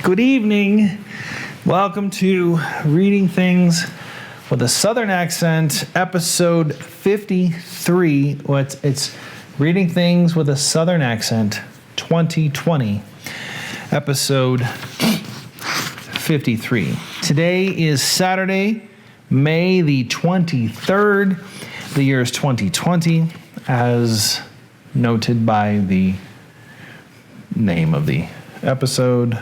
Good evening. Welcome to Reading Things with a Southern Accent, episode 53. It's Reading Things with a Southern Accent, 2020, episode 53. Today is Saturday, May the 23rd. The year is 2020, as noted by the name of the episode.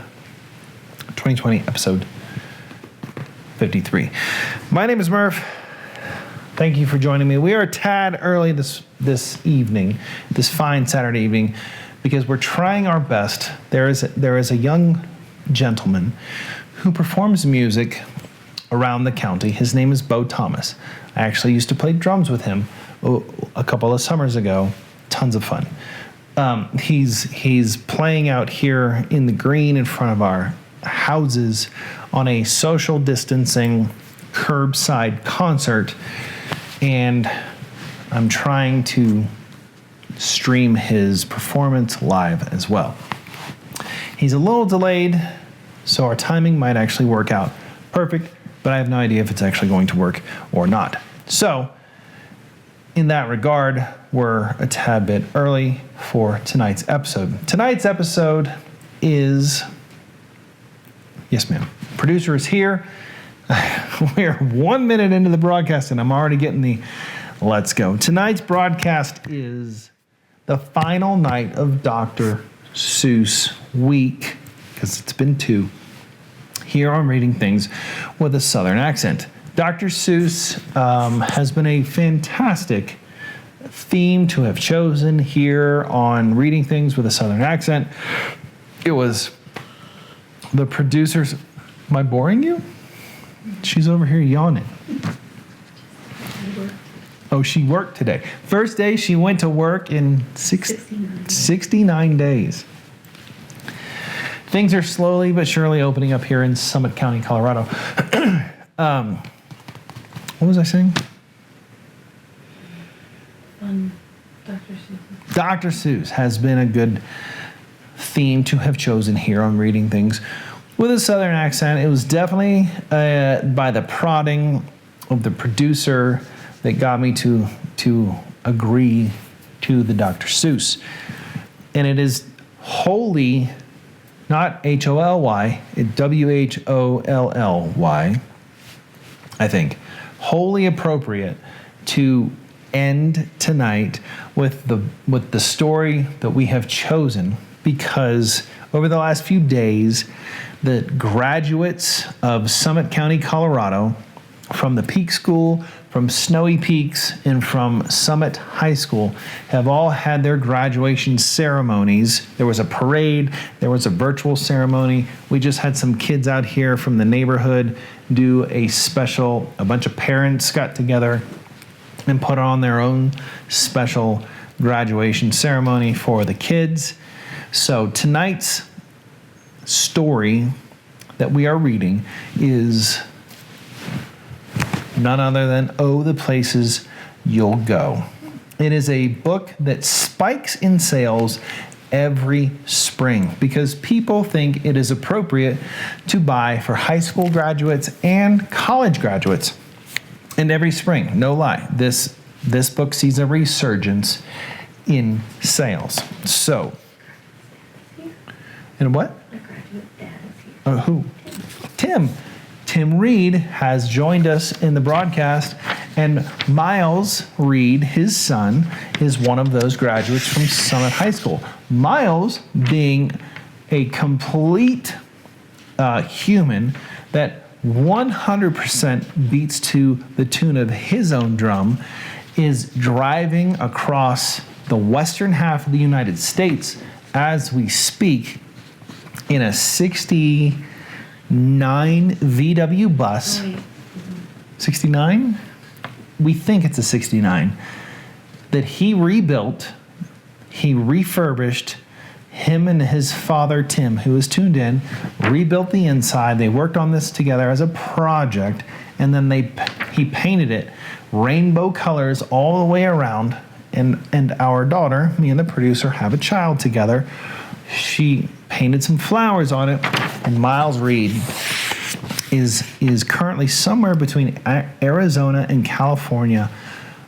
2020 episode 53. My name is Murph. Thank you for joining me. We are a tad early this evening, this fine Saturday evening, because we're trying our best. There is a young gentleman who performs music around the county. His name is Bo Thomas. I actually used to play drums with him a couple of summers ago. Tons of fun. He's playing out here in the green in front of our houses on a social distancing curbside concert, and I'm trying to stream his performance live as well. He's a little delayed, so our timing might actually work out perfect, but I have no idea if it's actually going to work or not. So in that regard, we're a tad bit early for tonight's episode. Tonight's episode is... Yes, ma'am. Producer is here. We're 1 minute into the broadcast, and I'm already getting the let's go. Tonight's broadcast is the final night of Dr. Seuss week, because it's been 2. Here on Reading Things with a Southern Accent. Dr. Seuss has been a fantastic theme to have chosen here on Reading Things with a Southern Accent. It was the producers. Am I boring you? She's over here yawning. Oh, she worked today. First day she went to work in 69 days. Things are slowly but surely opening up here in Summit County, Colorado. What was I saying? Dr. Seuss has been a good theme to have chosen here on Reading Things with a Southern Accent. It was definitely by the prodding of the producer that got me to agree to the Dr. Seuss. And it is wholly, not H-O-L-Y, W-H-O-L-L-Y, I think, wholly appropriate to end tonight with the story that we have chosen, because over the last few days, the graduates of Summit County, Colorado, from the Peak School, from Snowy Peaks, and from Summit High School have all had their graduation ceremonies. There was a parade, there was a virtual ceremony. We just had some kids out here from the neighborhood do a bunch of parents got together and put on their own special graduation ceremony for the kids. So tonight's story that we are reading is none other than Oh, the Places You'll Go. It is a book that spikes in sales every spring because people think it is appropriate to buy for high school graduates and college graduates. And every spring, no lie, this book sees a resurgence in sales. So, and what? Who? Tim. Tim Reed has joined us in the broadcast, and Miles Reed, his son, is one of those graduates from Summit High School. Miles, being a complete human that 100% beats to the tune of his own drum, is driving across the western half of the United States as we speak in a 69 VW bus. 69? We think it's a 69. That he rebuilt, he refurbished. Him and his father, Tim, who was tuned in, rebuilt the inside. They worked on this together as a project, and then he painted it rainbow colors all the way around. And our daughter, me and the producer, have a child together she painted some flowers on it. And Miles Reed is currently somewhere between Arizona and California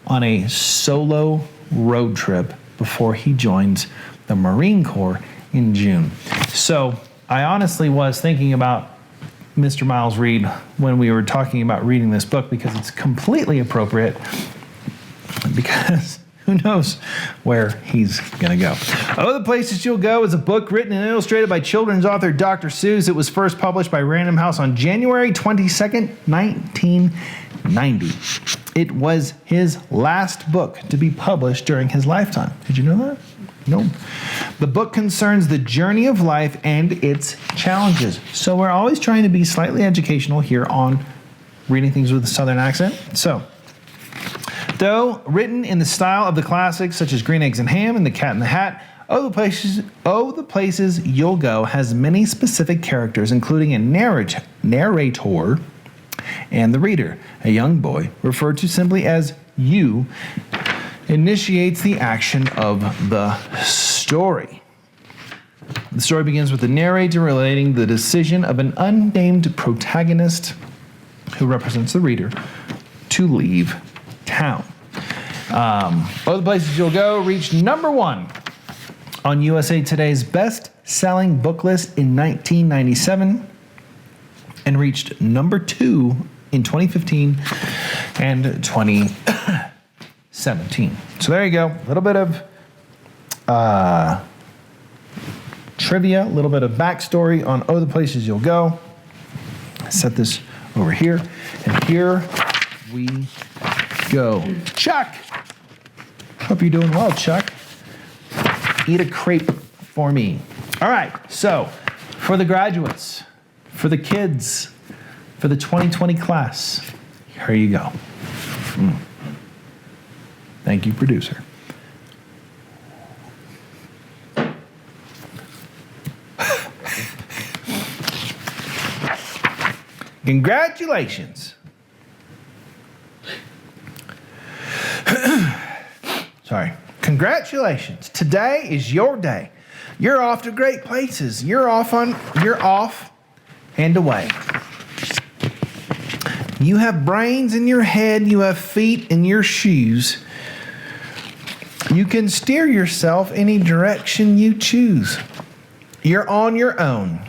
on a solo road trip before he joins the Marine Corps in June. So I honestly was thinking about Mr. Miles Reed when we were talking about reading this book, because it's completely appropriate, because who knows where he's going to go. Oh, the Places You'll Go is a book written and illustrated by children's author Dr. Seuss. It was first published by Random House on January 22nd, 1990. It was his last book to be published during his lifetime. Did you know that? No. The book concerns the journey of life and its challenges. So we're always trying to be slightly educational here on reading things with a Southern accent. So, though written in the style of the classics such as Green Eggs and Ham and The Cat in the Hat, Oh, the Places You'll Go has many specific characters, including a narrator and the reader. A young boy, referred to simply as you, initiates the action of the story. The story begins with the narrator relating the decision of an unnamed protagonist, who represents the reader, to leave town. Oh, the Places You'll Go reached number 1 on USA Today's best-selling book list in 1997 and reached number 2 in 2015 and 2017. So there you go. A little bit of trivia, a little bit of backstory on Oh, the Places You'll Go. Set this over here, and here we go. Chuck! Hope you're doing well, Chuck. Eat a crepe for me. All right, so for the graduates, for the kids, for the 2020 class, here you go. Thank you, producer. Congratulations. Sorry. Congratulations. Today is your day. You're off to great places. You're off and away. You have brains in your head. You have feet in your shoes. You can steer yourself any direction you choose. You're on your own.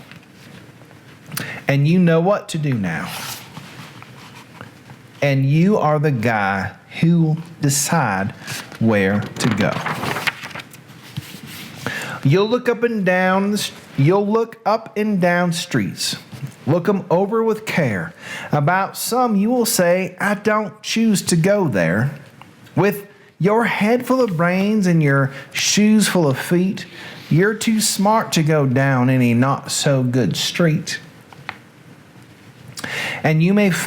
And you know what to do now. And you are the guy who'll decide where to go. You'll look up and down streets. Look them over with care. About some you will say, I don't choose to go there. With your head full of brains and your shoes full of feet, you're too smart to go down any not so good street. And you may not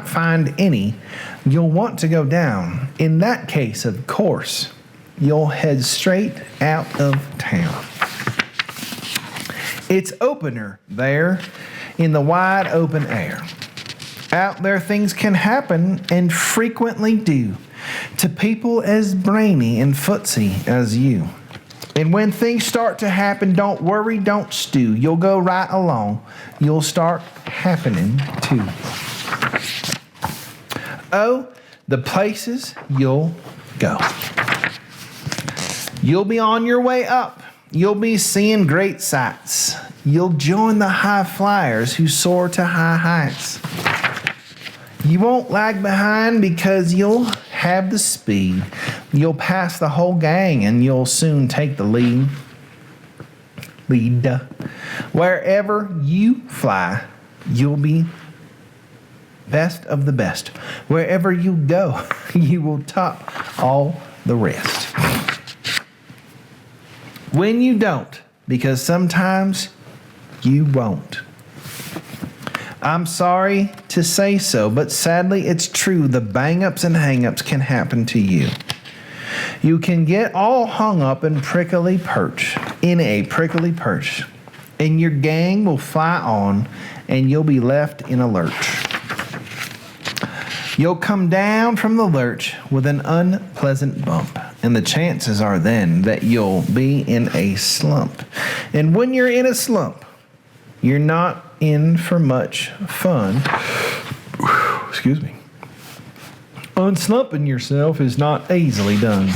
find any you'll want to go down. In that case, of course, you'll head straight out of town. It's opener there in the wide open air. Out there things can happen and frequently do to people as brainy and footsy as you. And when things start to happen, don't worry, don't stew. You'll go right along. You'll start happening too. Oh, the places you'll go. You'll be on your way up. You'll be seeing great sights. You'll join the high flyers who soar to high heights. You won't lag behind because you'll have the speed. You'll pass the whole gang and you'll soon take the lead. Wherever you fly, you'll be best of the best. Wherever you go, you will top all the rest. When you don't, because sometimes you won't. I'm sorry to say so, but sadly it's true. The bang-ups and hang-ups can happen to you. You can get all hung up in a prickly perch, and your gang will fly on, and you'll be left in a lurch. You'll come down from the lurch with an unpleasant bump, And the chances are then that you'll be in a slump. And when you're in a slump, you're not in for much fun. Excuse me. Unslumping yourself is not easily done.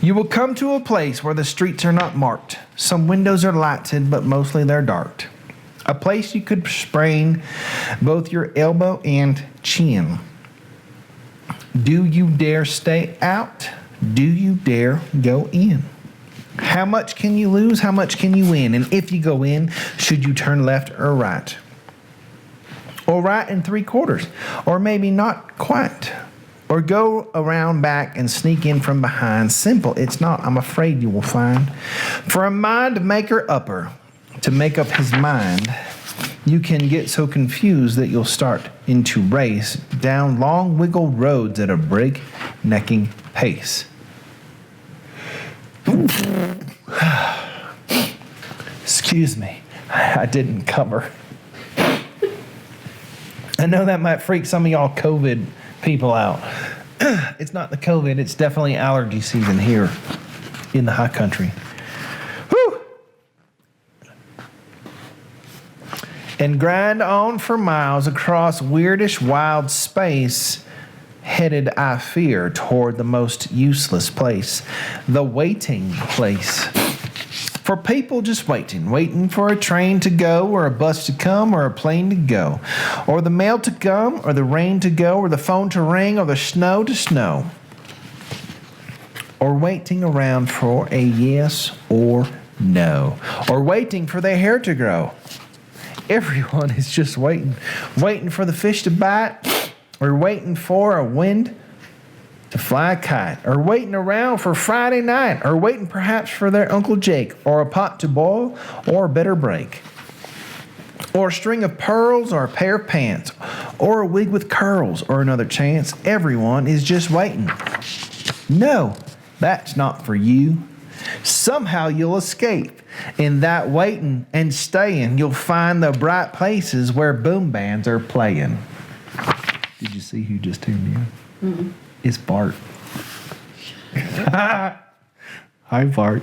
You will come to a place where the streets are not marked. Some windows are lighted, but mostly they're dark. A place you could sprain both your elbow and chin. Do you dare stay out? Do you dare go in? How much can you lose? How much can you win? And if you go in, should you turn left or right? Or right and 3/4? Or maybe not quite? Or go around back and sneak in from behind? Simple, it's not. I'm afraid you will find. For a mind maker upper to make up his mind, you can get so confused that you'll start into race down long wiggle roads at a break-necking pace. Excuse me, I didn't cover. I know that might freak some of y'all COVID people out. It's not the COVID, it's definitely allergy season here in the high country. Whew. And grind on for miles across weirdish wild space, headed, I fear, toward the most useless place, the waiting place. For people just waiting for a train to go, or a bus to come, or a plane to go, or the mail to come, or the rain to go, or the phone to ring, or the snow to snow, or waiting around for a yes or no, or waiting for their hair to grow. Everyone is just waiting for the fish to bite, or waiting for a wind to fly a kite, or waiting around for Friday night, or waiting perhaps for their Uncle Jake, or a pot to boil, or a better break, or a string of pearls, or a pair of pants, or a wig with curls, or another chance. Everyone is just waiting. No, that's not for you. Somehow you'll escape. In that waiting and staying, you'll find the bright places where boom bands are playing. Did you see who just tuned in? Mm-hmm. It's Bart. Hi, Bart.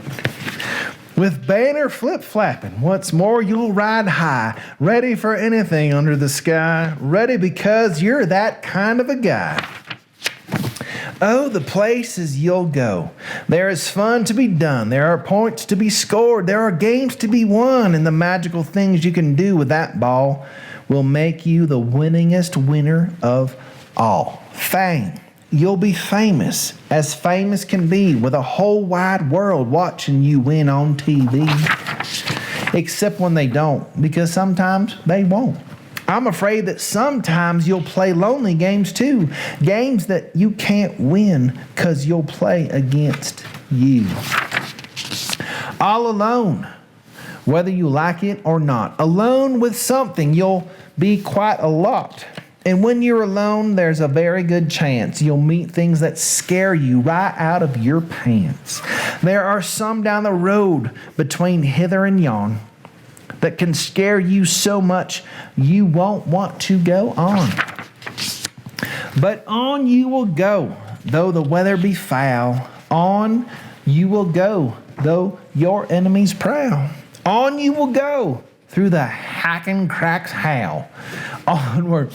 With banner flip-flapping, what's more, you'll ride high, ready for anything under the sky, ready because you're that kind of a guy. Oh, the places you'll go. There is fun to be done. There are points to be scored. There are games to be won. And the magical things you can do with that ball will make you the winningest winner of all. Fame. You'll be famous, as famous can be, with a whole wide world watching you win on TV. Except when they don't, because sometimes they won't. I'm afraid that sometimes you'll play lonely games too. Games that you can't win because you'll play against you. All alone, whether you like it or not. Alone with something, you'll be quite a lot. And when you're alone, there's a very good chance you'll meet things that scare you right out of your pants. There are some down the road between hither and yon that can scare you so much you won't want to go on. But on you will go, though the weather be foul. On you will go, though your enemies prowl. On you will go, through the hacking cracks howl. Onward,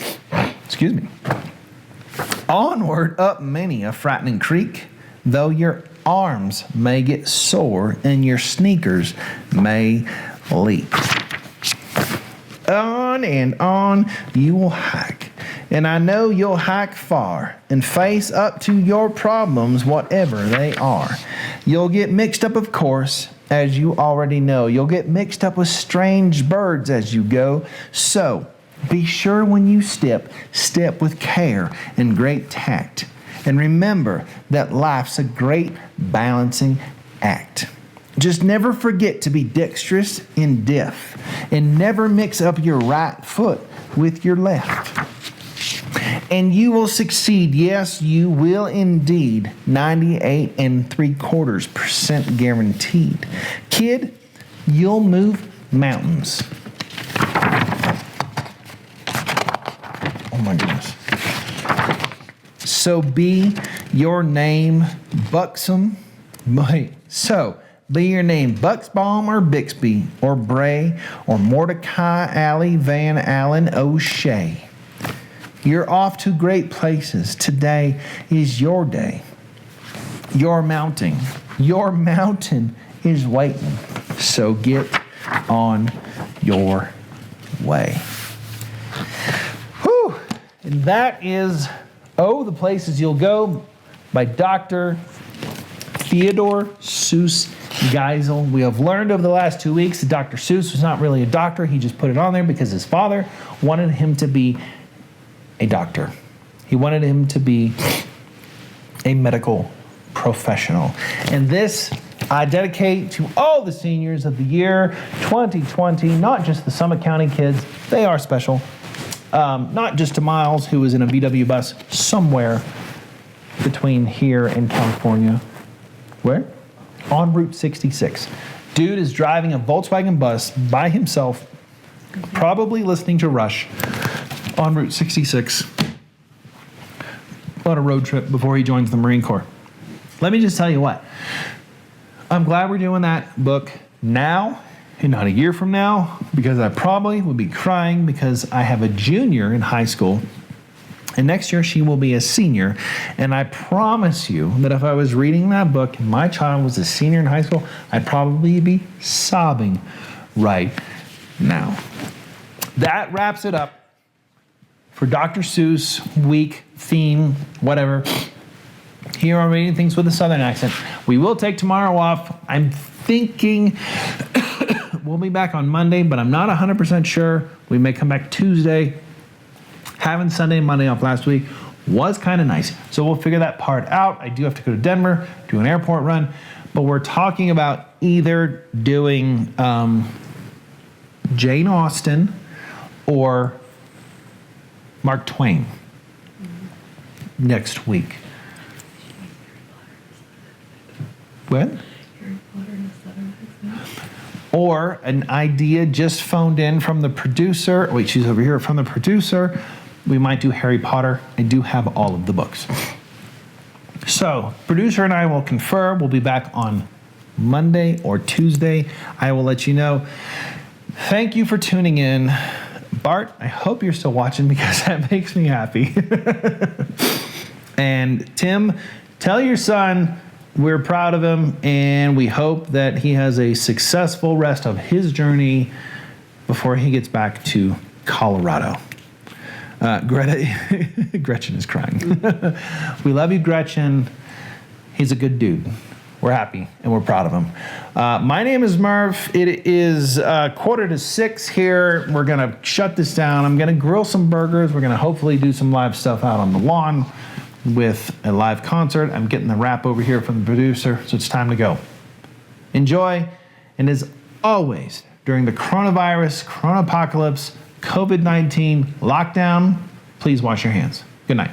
onward up many a frightening creek, though your arms may get sore and your sneakers may leak. On and on you will hike, and I know you'll hike far and face up to your problems, whatever they are. You'll get mixed up, of course, as you already know. You'll get mixed up with strange birds as you go. So be sure when you step with care and great tact. And remember that life's a great balancing act. Just never forget to be dexterous in death, and never mix up your right foot with your left. And you will succeed. Yes, you will indeed. 98.75% guaranteed. Kid, you'll move mountains. Oh my goodness. So be your name Buxom. So be your name Buxbaum or Bixby or Bray or Mordecai Alley Van Allen O'Shea. You're off to great places. Today is your day. You're mounting. Your mountain is waiting. So get on your way. Whew. And that is Oh, the Places You'll Go by Dr. Theodore Seuss Geisel. We have learned over the last 2 weeks that Dr. Seuss was not really a doctor. He just put it on there because his father wanted him to be a doctor. He wanted him to be a medical professional. And this I dedicate to all the seniors of the year 2020, not just the Summit County kids. They are special. Not just to Miles, who was in a VW bus somewhere between here and California. Where? On Route 66. Dude is driving a Volkswagen bus by himself, probably listening to Rush on Route 66 on a road trip before he joins the Marine Corps. Let me just tell you what. I'm glad we're doing that book now and not a year from now, because I probably would be crying because I have a junior in high school, and next year she will be a senior. And I promise you that if I was reading that book and my child was a senior in high school, I'd probably be sobbing right now. That wraps it up for Dr. Seuss week, theme, whatever. Here on Reading Things with a Southern Accent. We will take tomorrow off. I'm thinking we'll be back on Monday, but I'm not 100% sure. We may come back Tuesday. Having Sunday and Monday off last week was kind of nice. So we'll figure that part out. I do have to go to Denver, do an airport run, but we're talking about either doing Jane Austen or Mark Twain next week. What? Or an idea just phoned in from the producer. Wait, she's over here from the producer. We might do Harry Potter. I do have all of the books. So, producer and I will confer. We'll be back on Monday or Tuesday. I will let you know. Thank you for tuning in. Bart, I hope you're still watching because that makes me happy. And Tim, tell your son we're proud of him, and we hope that he has a successful rest of his journey before he gets back to Colorado. Gretchen is crying. We love you, Gretchen. He's a good dude. We're happy, and we're proud of him. My name is Murph. It is 5:45 here. We're going to shut this down. I'm going to grill some burgers. We're going to hopefully do some live stuff out on the lawn with a live concert. I'm getting the wrap over here from the producer, so it's time to go. Enjoy, and as always, during the coronavirus, coronapocalypse, COVID-19 lockdown, please wash your hands. Good night.